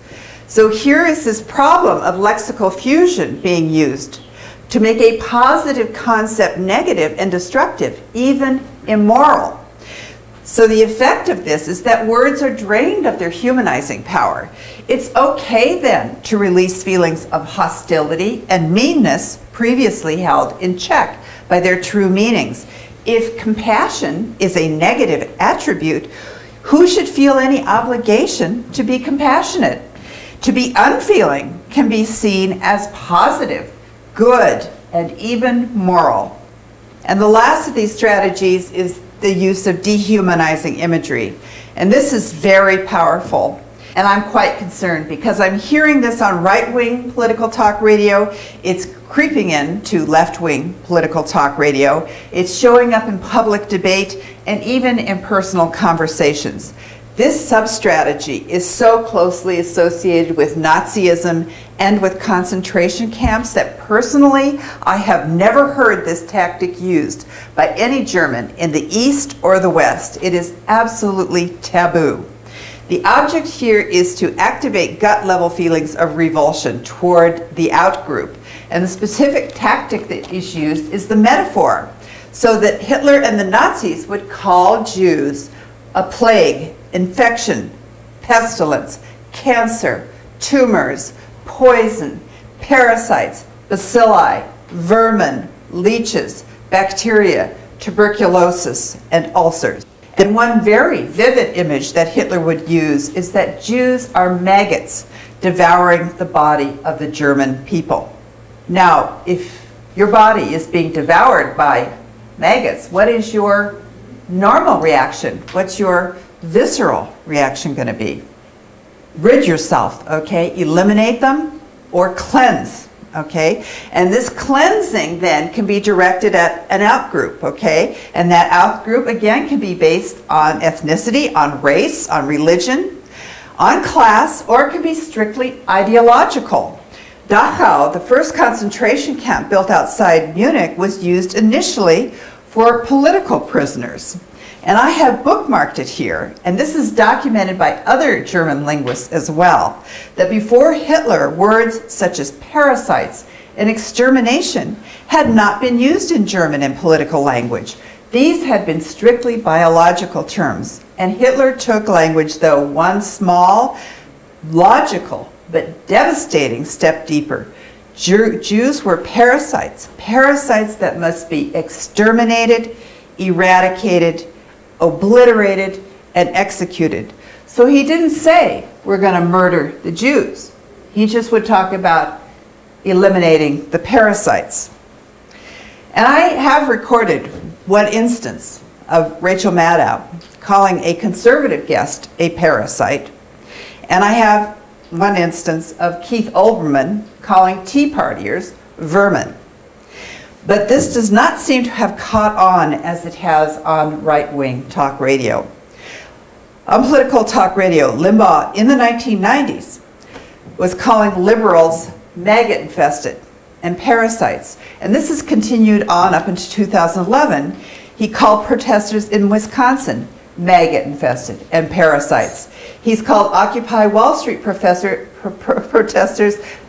Speaker 1: So here is this problem of lexical fusion being used to make a positive concept negative and destructive, even immoral. So the effect of this is that words are drained of their humanizing power. It's okay then to release feelings of hostility and meanness previously held in check by their true meanings. If compassion is a negative attribute, who should feel any obligation to be compassionate? To be unfeeling can be seen as positive, good, and even moral. And the last of these strategies is the use of dehumanizing imagery. And this is very powerful. And I'm quite concerned because I'm hearing this on right-wing political talk radio. It's creeping into left-wing political talk radio. It's showing up in public debate and even in personal conversations. This sub-strategy is so closely associated with Nazism and with concentration camps that personally I have never heard this tactic used by any German in the East or the West. It is absolutely taboo. The object here is to activate gut-level feelings of revulsion toward the out-group. And the specific tactic that is used is the metaphor, so that Hitler and the Nazis would call Jews a plague, infection, pestilence, cancer, tumors, poison, parasites, bacilli, vermin, leeches, bacteria, tuberculosis, and ulcers. And one very vivid image that Hitler would use is that Jews are maggots devouring the body of the German people. Now, if your body is being devoured by maggots, what is your normal reaction? What's your visceral reaction going to be? Rid yourself, okay? Eliminate them or cleanse, okay? And this cleansing then can be directed at an outgroup, okay? And that outgroup, again, can be based on ethnicity, on race, on religion, on class, or it can be strictly ideological. Dachau, the first concentration camp built outside Munich, was used initially for political prisoners. And I have bookmarked it here, and this is documented by other German linguists as well, that before Hitler, words such as parasites and extermination had not been used in German in political language. These had been strictly biological terms, and Hitler took language, though one small, logical, but devastating step deeper. Jews were parasites, parasites that must be exterminated, eradicated, obliterated, and executed. So he didn't say, we're going to murder the Jews. He just would talk about eliminating the parasites. And I have recorded one instance of Rachel Maddow calling a conservative guest a parasite. And I have one instance of Keith Olbermann calling Tea Partiers vermin. But this does not seem to have caught on as it has on right-wing talk radio. On political talk radio, Limbaugh in the 1990s was calling liberals maggot-infested and parasites. And this has continued on up into 2011. He called protesters in Wisconsin maggot-infested and parasites. He's called Occupy Wall Street protesters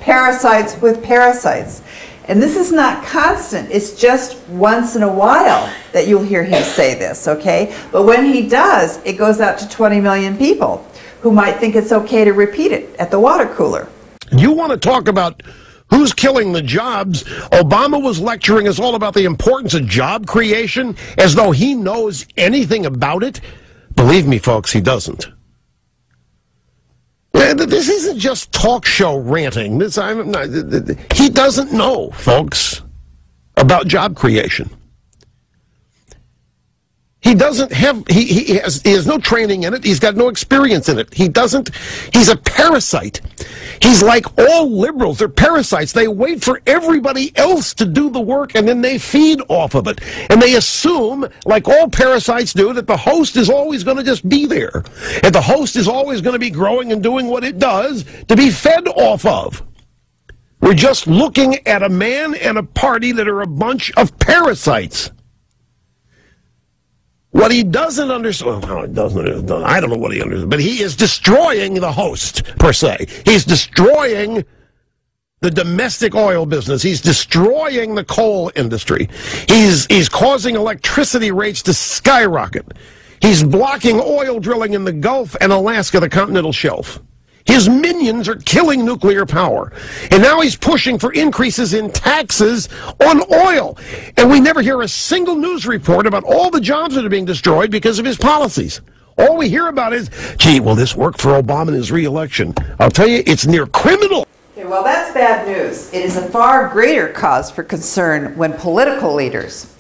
Speaker 1: parasites with parasites. And this is not constant. It's just once in a while that you'll hear him say this, okay? But when he does, it goes out to 20 million people who might think it's okay to repeat it at the water cooler.
Speaker 8: You want to talk about who's killing the jobs? Obama was lecturing us all about the importance of job creation as though he knows anything about it. Believe me, folks, he doesn't. This isn't just talk show ranting. He doesn't know, folks, about job creation. He doesn't have, he has no training in it. He's got no experience in it. He's a parasite. He's like all liberals. They're parasites. They wait for everybody else to do the work, and then they feed off of it. And they assume, like all parasites do, that the host is always going to just be there. And the host is always going to be growing and doing what it does to be fed off of. We're just looking at a man and a party that are a bunch of parasites. What he doesn't understand, well, I don't know what he understands, but he is destroying the host, per se. He's destroying the domestic oil business. He's destroying the coal industry. He's causing electricity rates to skyrocket. He's blocking oil drilling in the Gulf and Alaska, the continental shelf. His minions are killing nuclear power. And now he's pushing for increases in taxes on oil. And we never hear a single news report about all the jobs that are being destroyed because of his policies. All we hear about is, gee, will this work for Obama in his re-election? I'll tell you, it's near criminal.
Speaker 1: Okay, well, that's bad news. It is a far greater cause for concern when political leaders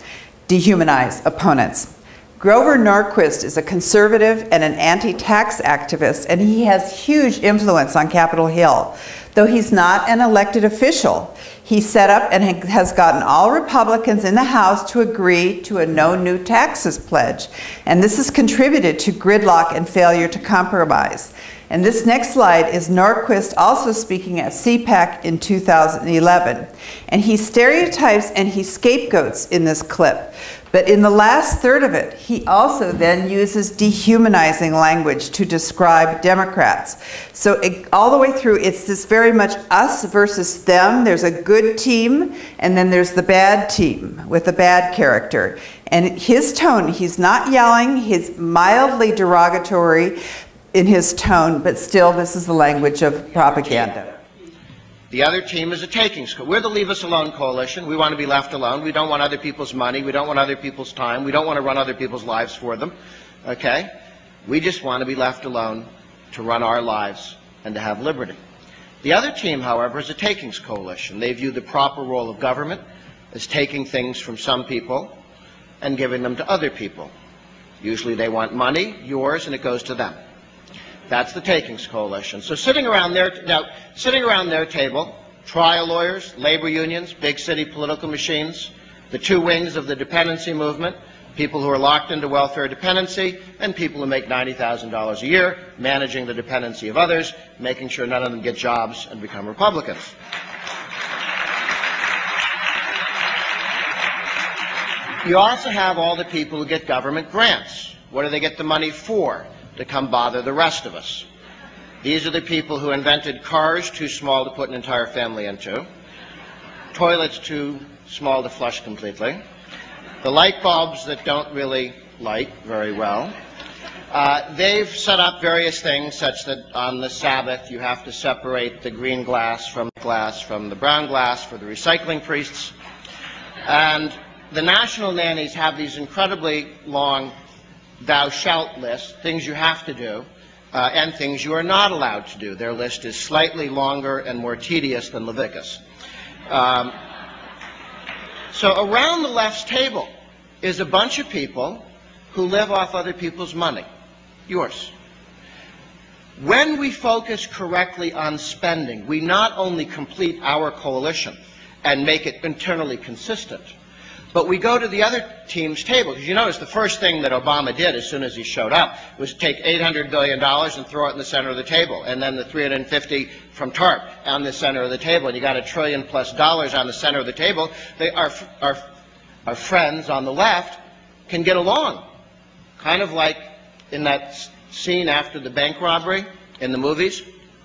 Speaker 1: dehumanize opponents. Grover Norquist is a conservative and an anti-tax activist, and he has huge influence on Capitol Hill. Though he's not an elected official, he set up and has gotten all Republicans in the House to agree to a no new taxes pledge. And this has contributed to gridlock and failure to compromise. And this next slide is Norquist also speaking at CPAC in 2011. And he stereotypes and he scapegoats in this clip. But in the last third of it, he also then uses dehumanizing language to describe Democrats. So all the way through, it's this very much us versus them. There's a good team, and then there's the bad team with the bad character. And his tone, he's not yelling, he's mildly derogatory in his tone, but still this is the language of propaganda.
Speaker 11: The other team is a takings coalition. We're the Leave Us Alone coalition. We want to be left alone. We don't want other people's money. We don't want other people's time. We don't want to run other people's lives for them. Okay? We just want to be left alone to run our lives and to have liberty. The other team, however, is a takings coalition. They view the proper role of government as taking things from some people and giving them to other people. Usually they want money, yours, and it goes to them. That's the takings coalition. So sitting around their table, trial lawyers, labor unions, big city political machines, the two wings of the dependency movement, people who are locked into welfare dependency, and people who make $90,000 a year, managing the dependency of others, making sure none of them get jobs and become Republicans. You also have all the people who get government grants. What do they get the money for? To come bother the rest of us. These are the people who invented cars too small to put an entire family into, toilets too small to flush completely, the light bulbs that don't really light very well. They've set up various things such that on the Sabbath you have to separate the green glass from the brown glass for the recycling priests. And the national nannies have these incredibly long thou shalt list, things you have to do, and things you are not allowed to do. Their list is slightly longer and more tedious than Leviticus. So around the left's table is a bunch of people who live off other people's money, yours. When we focus correctly on spending, we not only complete our coalition and make it internally consistent, but we go to the other team's table, because you notice the first thing that Obama did as soon as he showed up was take $800 billion and throw it in the center of the table, and then the $350 from TARP on the center of the table, and you got $1 trillion+ on the center of the table. Our friends on the left can get along, kind of like in that scene after the bank robbery in the movies.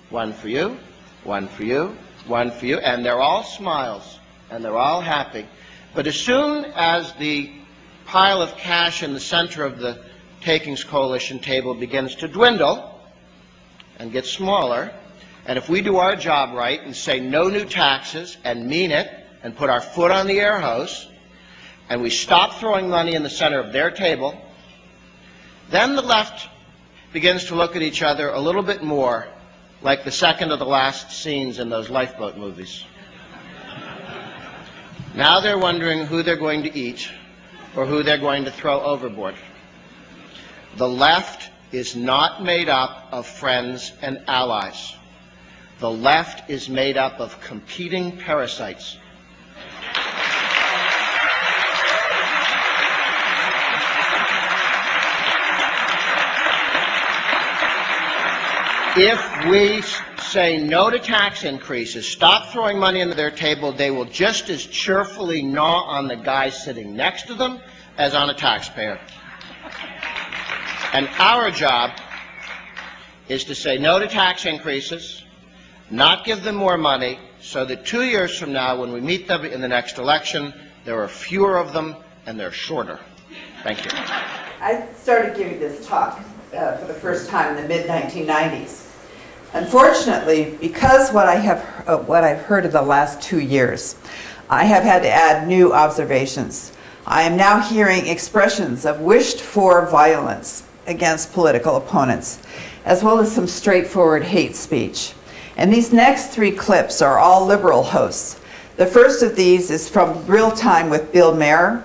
Speaker 11: One for you, one for you, one for you, and they're all smiles, and they're all happy. But as soon as the pile of cash in the center of the takings coalition table begins to dwindle and get smaller, and if we do our job right and say no new taxes and mean it and put our foot on the air hose, and we stop throwing money in the center of their table, then the left begins to look at each other a little bit more like the second to the last scenes in those lifeboat movies. Now they're wondering who they're going to eat or who they're going to throw overboard. The left is not made up of friends and allies. The left is made up of competing parasites. If we say no to tax increases, stop throwing money into their table, they will just as cheerfully gnaw on the guy sitting next to them as on a taxpayer. And our job is to say no to tax increases, not give them more money, so that 2 years from now, when we meet them in the next election, there are fewer of them and they're shorter. Thank you.
Speaker 1: I started giving this talk for the first time in the mid-1990s. Unfortunately, because what I've heard in the last 2 years, I have had to add new observations. I am now hearing expressions of wished-for violence against political opponents, as well as some straightforward hate speech. And these next 3 clips are all liberal hosts. The first of these is from Real Time with Bill Maher.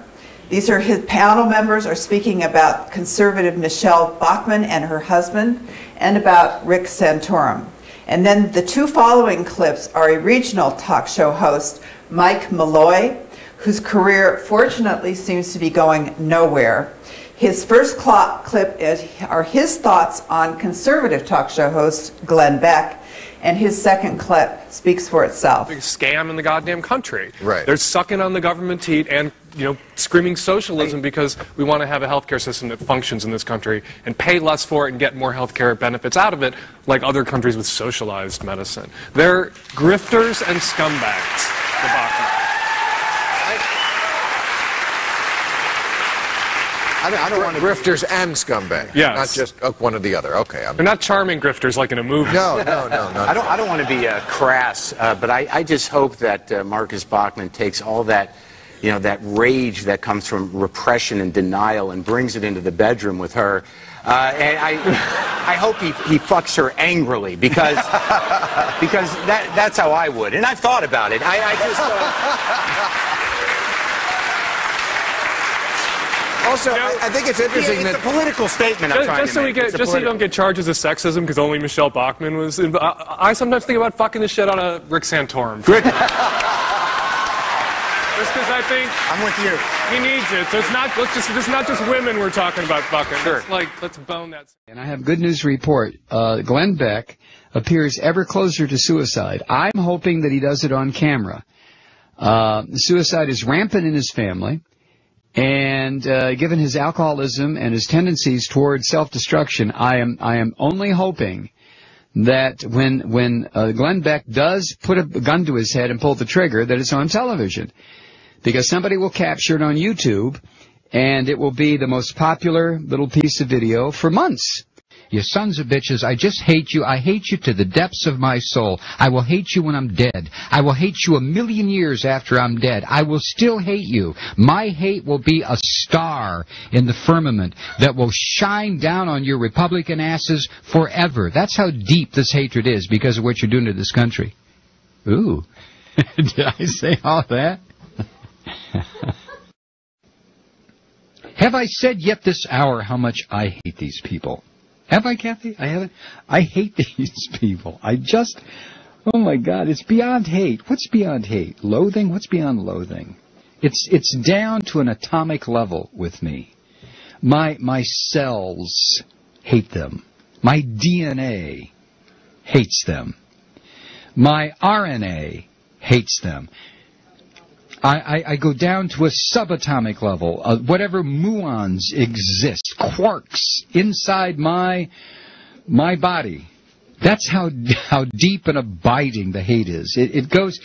Speaker 1: These are his panel members are speaking about conservative Michelle Bachmann and her husband, and about Rick Santorum. And then the 2 following clips are a regional talk show host, Mike Malloy, whose career fortunately seems to be going nowhere. His first clip are his thoughts on conservative talk show host Glenn Beck, And his second clip speaks for itself.
Speaker 12: Biggest scam in the goddamn country.
Speaker 13: Right.
Speaker 12: They're sucking on the government teat and, screaming socialism because we want to have a healthcare system that functions in this country and pay less for it and get more healthcare benefits out of it, like other countries with socialized medicine. They're grifters and scumbags, the Bachmann.
Speaker 13: I don't want to grifters and scumbags.
Speaker 12: Yes.
Speaker 13: Not just one or the other. Okay.
Speaker 12: They're not charming grifters like in a movie.
Speaker 13: No.
Speaker 14: I don't want to be crass, but I just hope that Marcus Bachmann takes all that, that rage that comes from repression and denial and brings it into the bedroom with her. And I hope he fucks her angrily because that's how I would. And I've thought about it. I just.
Speaker 13: Also, I think it's interesting
Speaker 14: that it's a political statement I'm trying to make.
Speaker 12: Just so you don't get charges of sexism because only Michelle Bachmann was. I sometimes think about fucking the shit out of Rick Santorum. Just because I think
Speaker 14: I'm with you.
Speaker 12: He needs it. So it's not just women we're talking about fucking. Sure. Let's bone that.
Speaker 15: And I have good news to report. Glenn Beck appears ever closer to suicide. I'm hoping that he does it on camera. Suicide is rampant in his family. And given his alcoholism and his tendencies toward self-destruction, I am only hoping that when Glenn Beck does put a gun to his head and pull the trigger, that it's on television, because somebody will capture it on YouTube, and it will be the most popular little piece of video for months. You sons of bitches, I just hate you. I hate you to the depths of my soul. I will hate you when I'm dead. I will hate you 1,000,000 years after I'm dead. I will still hate you. My hate will be a star in the firmament that will shine down on your Republican asses forever. That's how deep this hatred is because of what you're doing to this country. Ooh. Did I say all that? Have I said yet this hour how much I hate these people? Have I, Kathy? I haven't. I hate these people. Oh my God, it's beyond hate. What's beyond hate? Loathing? What's beyond loathing? It's down to an atomic level with me. My cells hate them. My DNA hates them. My RNA hates them. I go down to a subatomic level. Whatever muons exist, quarks inside my body. That's how deep and abiding the hate is. It goes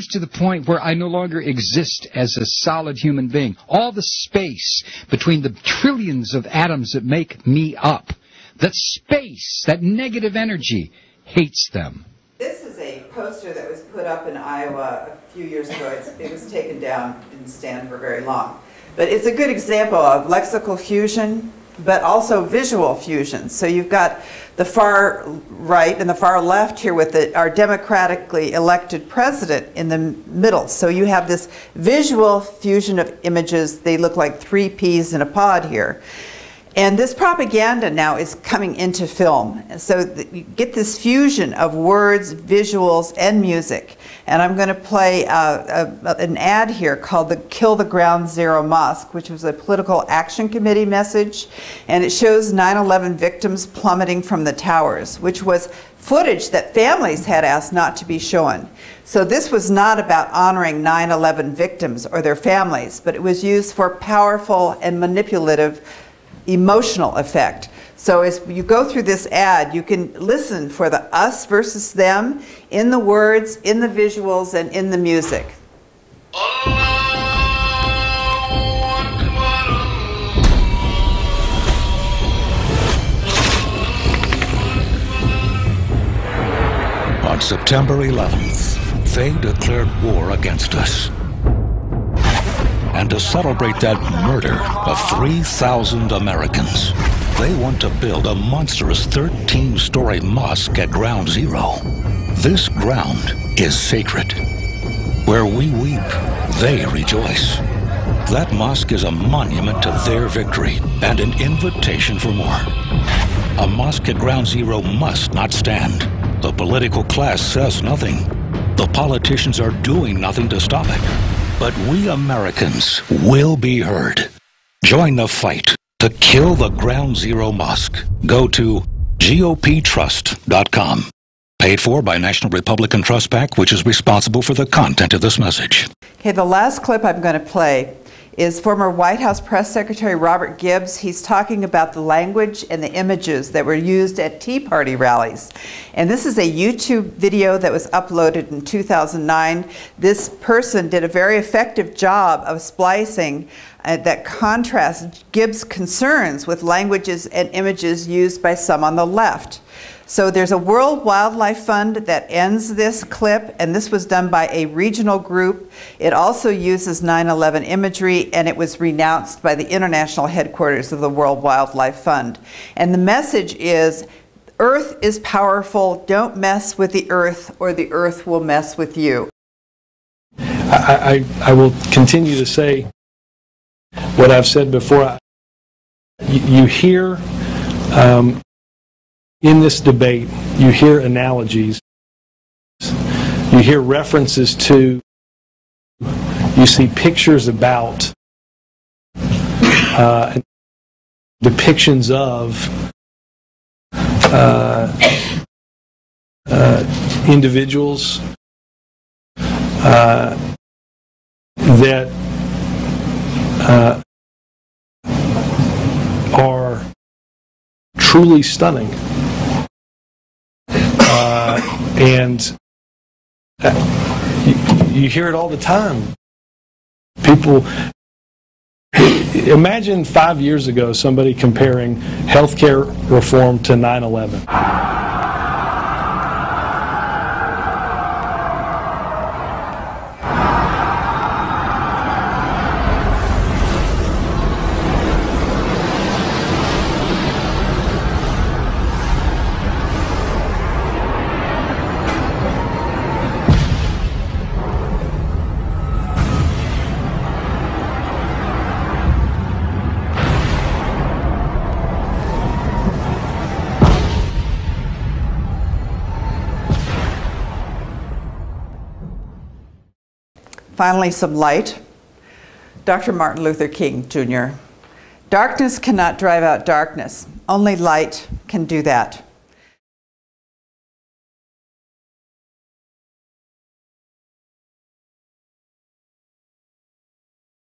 Speaker 15: to the point where I no longer exist as a solid human being. All the space between the trillions of atoms that make me up, that space, that negative energy, hates them.
Speaker 1: This is a poster that was put up in Iowa a few years ago. It was taken down, didn't stand for very long. But it's a good example of lexical fusion, but also visual fusion. So you've got the far right and the far left here with our democratically elected president in the middle. So you have this visual fusion of images. They look like 3 peas in a pod here. And this propaganda now is coming into film. So you get this fusion of words, visuals, and music. And I'm going to play an ad here called the Kill the Ground Zero Mosque, which was a political action committee message. And it shows 9/11 victims plummeting from the towers, which was footage that families had asked not to be shown. So this was not about honoring 9/11 victims or their families, but it was used for powerful and manipulative emotional effect. So as you go through this ad, you can listen for the us versus them in the words, in the visuals, and in the music.
Speaker 16: On September 11th, they declared war against us. And to celebrate that murder of 3,000 Americans, they want to build a monstrous 13-story mosque at Ground Zero. This ground is sacred. Where we weep, they rejoice. That mosque is a monument to their victory and an invitation for more. A mosque at Ground Zero must not stand. The political class says nothing. The politicians are doing nothing to stop it. But we Americans will be heard. Join the fight to kill the Ground Zero Mosque. Go to GOPtrust.com. Paid for by National Republican Trust PAC, which is responsible for the content of this message.
Speaker 1: Okay, the last clip I'm going to play is former White House Press Secretary Robert Gibbs. He's talking about the language and the images that were used at Tea Party rallies. And this is a YouTube video that was uploaded in 2009. This person did a very effective job of splicing that contrasts Gibbs' concerns with languages and images used by some on the left. So there's a World Wildlife Fund that ends this clip, and this was done by a regional group. It also uses 9/11 imagery, and it was renounced by the international headquarters of the World Wildlife Fund. And the message is, Earth is powerful, don't mess with the Earth, or the Earth will mess with you.
Speaker 17: I will continue to say what I've said before. You hear in this debate, you hear analogies, you hear references to, you see pictures about, depictions of individuals that are truly stunning. And you hear it all the time. People, imagine 5 years ago somebody comparing healthcare reform to 9/11.
Speaker 1: Finally, some light. Dr. Martin Luther King, Jr. Darkness cannot drive out darkness. Only light can do that.